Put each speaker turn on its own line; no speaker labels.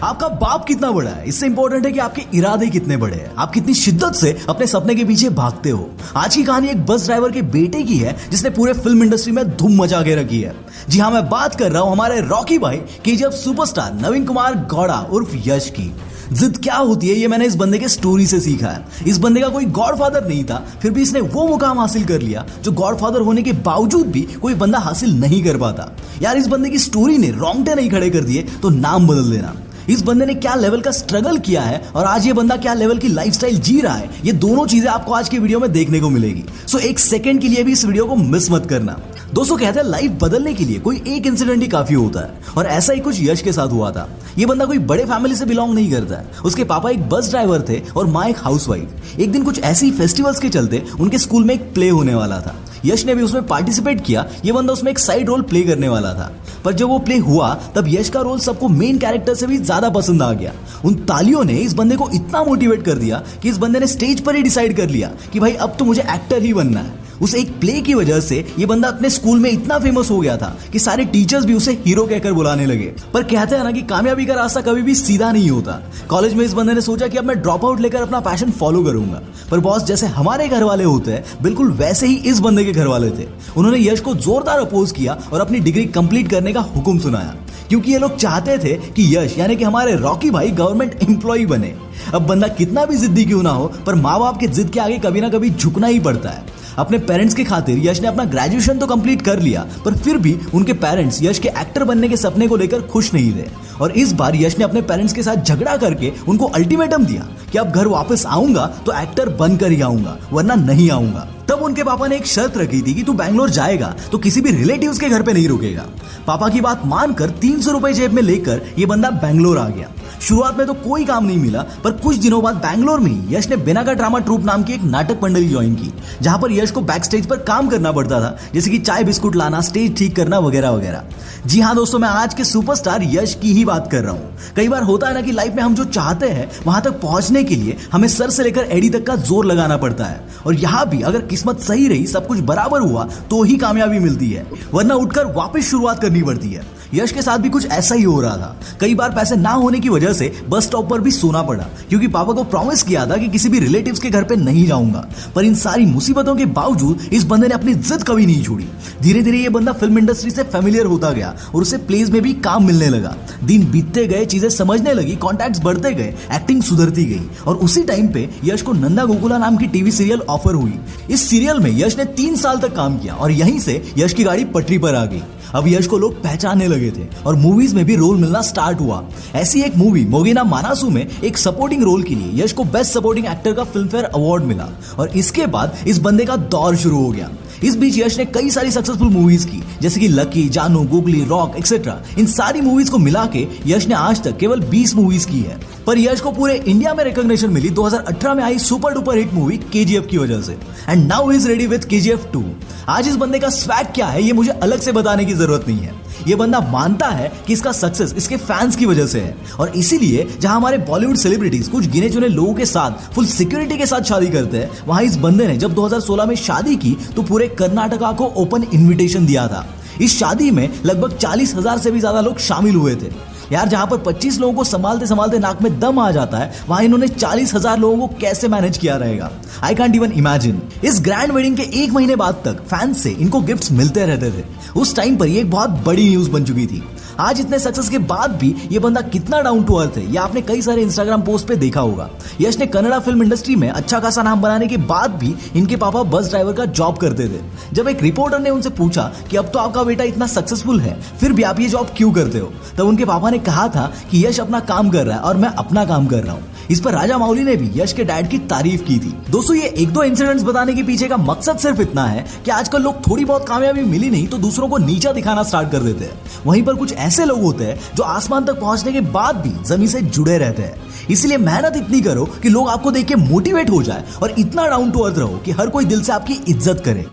आपका बाप कितना बड़ा है इससे इंपॉर्टेंट है कि आपके इरादे कितने बड़े हैं, आप कितनी शिद्दत से अपने सपने के पीछे भागते हो। आज की कहानी एक बस ड्राइवर के बेटे की है जिसने पूरे फिल्म इंडस्ट्री में धूम मचा के रखी है। जी हाँ, मैं बात कर रहा हूं हमारे रॉकी भाई केजीएफ सुपरस्टार नवीन कुमार गौड़ा उर्फ यश की। जिद क्या होती है ये मैंने इस बंदे के स्टोरी से सीखा है। इस बंदे का कोई गॉडफादर नहीं था, फिर भी इसने वो मुकाम हासिल कर लिया जो गॉडफादर होने के बावजूद भी कोई बंदा हासिल नहीं कर पाता। यार, इस बंदे की स्टोरी ने रोंगटे नहीं खड़े कर दिए तो नाम बदल देना। इस बंदे ने क्या लेवल का स्ट्रगल किया है और आज ये बंदा क्या लेवल की लाइफस्टाइल जी रहा है, ये दोनों चीजें आपको आज की वीडियो में देखने को मिलेगी। सो एक सेकंड के लिए भी इस वीडियो को मिस मत करना। दोस्तों, कहते हैं लाइफ बदलने के लिए कोई एक इंसिडेंट ही काफी होता है और ऐसा ही कुछ यश के साथ हुआ था। ये बंदा कोई बड़े फैमिली से बिलोंग नहीं करता है। उसके पापा एक बस ड्राइवर थे और माँ एक हाउसवाइफ। एक दिन कुछ ऐसी फेस्टिवल्स के चलते उनके स्कूल में एक प्ले होने वाला था। यश ने भी उसमें पार्टिसिपेट किया। ये बंदा उसमें एक साइड रोल प्ले करने वाला था, पर जब वो प्ले हुआ तब यश का रोल सबको मेन कैरेक्टर से भी ज्यादा पसंद आ गया। उन तालियों ने इस बंदे को इतना मोटिवेट कर दिया कि इस बंदे ने स्टेज पर ही डिसाइड कर लिया कि भाई अब तो मुझे एक्टर ही बनना है। उस एक प्ले की वजह से ये बंदा अपने स्कूल में इतना फेमस हो गया था कि सारे टीचर्स भी उसे हीरो कहकर बुलाने लगे। पर कहते हैं ना कि कामयाबी का रास्ता कभी भी सीधा नहीं होता। कॉलेज में इस बंदे ने सोचा कि अब मैं ड्रॉप आउट लेकर अपना पैशन फॉलो करूंगा, पर बॉस जैसे हमारे घर वाले होते हैं बिल्कुल वैसे ही इस बंदे के घर वाले थे। उन्होंने यश को जोरदार अपोज किया और अपनी डिग्री कंप्लीट करने का हुक्म सुनाया, क्योंकि ये लोग चाहते थे कि यश यानी कि हमारे रॉकी भाई गवर्नमेंट एम्प्लॉय बने। अब बंदा कितना भी जिद्दी क्यों ना हो, पर माँ बाप के जिद के आगे कभी ना कभी झुकना ही पड़ता है। अपने पेरेंट्स के खातिर यश ने अपना ग्रेजुएशन तो कंप्लीट कर लिया, पर फिर भी उनके पेरेंट्स यश के एक्टर बनने के सपने को लेकर खुश नहीं थे। और इस बार यश ने अपने पेरेंट्स के साथ झगड़ा करके उनको अल्टीमेटम दिया कि अब घर वापस आऊंगा तो एक्टर बनकर ही आऊंगा, वरना नहीं आऊंगा। तब उनके पापा ने एक शर्त रखी थी कि तू बैंगलोर जाएगा तो किसी भी रिलेटिव्स के घर पे नहीं रुकेगा। पापा की बात मानकर 300 रुपए जेब में लेकर ये बंदा बैंगलोर आ गया। शुरुआत में तो कोई काम नहीं मिला, पर कुछ दिनों बाद बैंगलोर में ही यश ने बिना का ड्रामा ट्रूप नाम की एक नाटक मंडली ज्वाइन की, जहां पर यश को बैक स्टेज पर काम करना पड़ता था, जैसे कि चाय बिस्कुट लाना, स्टेज ठीक करना वगैरह वगैरह। जी हाँ दोस्तों, मैं आज के सुपरस्टार यश की ही बात कर रहा हूँ। कई बार होता है ना कि लाइफ में हम जो चाहते हैं वहां तक पहुंचने के लिए हमें सर से लेकर एड़ी तक का जोर लगाना पड़ता है, और यहाँ भी अगर किस्मत सही रही, सब कुछ बराबर हुआ तो ही कामयाबी मिलती है, वरना उठकर वापस शुरुआत करनी पड़ती है। यश के साथ भी कुछ ऐसा ही हो रहा था। कई बार पैसे ना होने की वजह से बस स्टॉप पर भी सोना पड़ा, क्योंकि पापा को प्रॉमिस किया था कि किसी भी रिलेटिव्स के घर पे नहीं जाऊंगा। पर इन सारी मुसीबतों के बावजूद इस बंदे ने अपनी जिद कभी नहीं छोड़ी। धीरे धीरे ये बंदा फिल्म इंडस्ट्री से फेमिलियर होता गया और उसे प्लेस में भी काम मिलने लगा। दिन बीतते गए, चीजें समझने लगी, कॉन्टैक्ट्स बढ़ते गए, एक्टिंग सुधरती गई, और उसी टाइम पे यश को नंदा गोकुला नाम की टीवी सीरियल ऑफर हुई। इस सीरियल में यश ने 3 साल तक काम किया और यहीं से यश की गाड़ी पटरी पर आ गई। अब यश को लोग पहचानने लगे थे और मूवीज में भी रोल मिलना स्टार्ट हुआ। ऐसी एक मूवी मोगिना मानासू में एक सपोर्टिंग रोल के लिए यश को बेस्ट सपोर्टिंग एक्टर का फिल्म फेयर अवार्ड मिला, और इसके बाद इस बंदे का दौर शुरू हो गया। इस बीच यश ने कई सारी सक्सेसफुल मूवीज की, जैसे कि लकी, जानू, गुगली, रॉक एक्सेट्रा। इन सारी मूवीज को मिला के यश ने आज तक केवल 20 मूवीज की है। पर यश को पूरे इंडिया में रिकॉग्निशन मिली 2018 में आई super duper hit movie KGF की वजह से, and now he is ready with KGF 2। आज इस बंदे का स्वैग क्या है ये मुझे अलग से बताने की जरूरत नहीं है। ये बंदा मानता है कि इसका सक्सेस इसके फैंस की वजह से है, और इसीलिए जहां हमारे बॉलीवुड सेलिब्रिटीज कुछ गिने चुने लोगों के साथ फुल सिक्योरिटी के साथ शादी करते हैं, वहां इस बंदे ने जब 2016 में शादी की तो पूरे कर्नाटका को ओपन इन्विटेशन दिया था। इस शादी में लगभग 40,000 से भी ज्यादा लोग शामिल हुए थे। यार, जहां पर 25 लोगों को संभालते संभालते नाक में दम आ जाता है, वहां इन्होंने 40,000 लोगों को कैसे मैनेज किया रहेगा, आई कांट इवन इमेजिन। इस ग्रैंड वेडिंग के 1 महीने बाद तक फैंस से इनको गिफ्ट्स मिलते रहते थे। उस टाइम पर ये एक बहुत बड़ी न्यूज बन चुकी थी। आज इतने सक्सेस के बाद भी ये बंदा कितना डाउन टू अर्थ है, ये आपने कई सारे इंस्टाग्राम पोस्ट पे देखा होगा। यश ने कन्नड़ा फिल्म इंडस्ट्री में अच्छा खासा नाम बनाने के बाद भी इनके पापा बस ड्राइवर का जॉब करते थे। जब एक रिपोर्टर ने उनसे पूछा कि अब तो आपका बेटा इतना सक्सेसफुल है, फिर भी आप ये जॉब क्यों करते हो, तब उनके पापा ने कहा था कि यश अपना काम कर रहा है और मैं अपना काम कर रहा हूँ। इस पर राजा मौली ने भी यश के डैड की तारीफ की थी। दोस्तों, ये 1-2 इंसिडेंट्स बताने के पीछे का मकसद सिर्फ इतना है कि आजकल लोग थोड़ी बहुत कामयाबी मिली नहीं तो दूसरों को नीचा दिखाना स्टार्ट कर देते हैं। वहीं पर कुछ ऐसे लोग होते हैं जो आसमान तक पहुंचने के बाद भी जमीन से जुड़े रहते हैं। इसलिए मेहनत इतनी करो कि लोग आपको देख के मोटिवेट हो जाए, और इतना डाउन टू अर्थ रहो कि हर कोई दिल से आपकी इज्जत करे।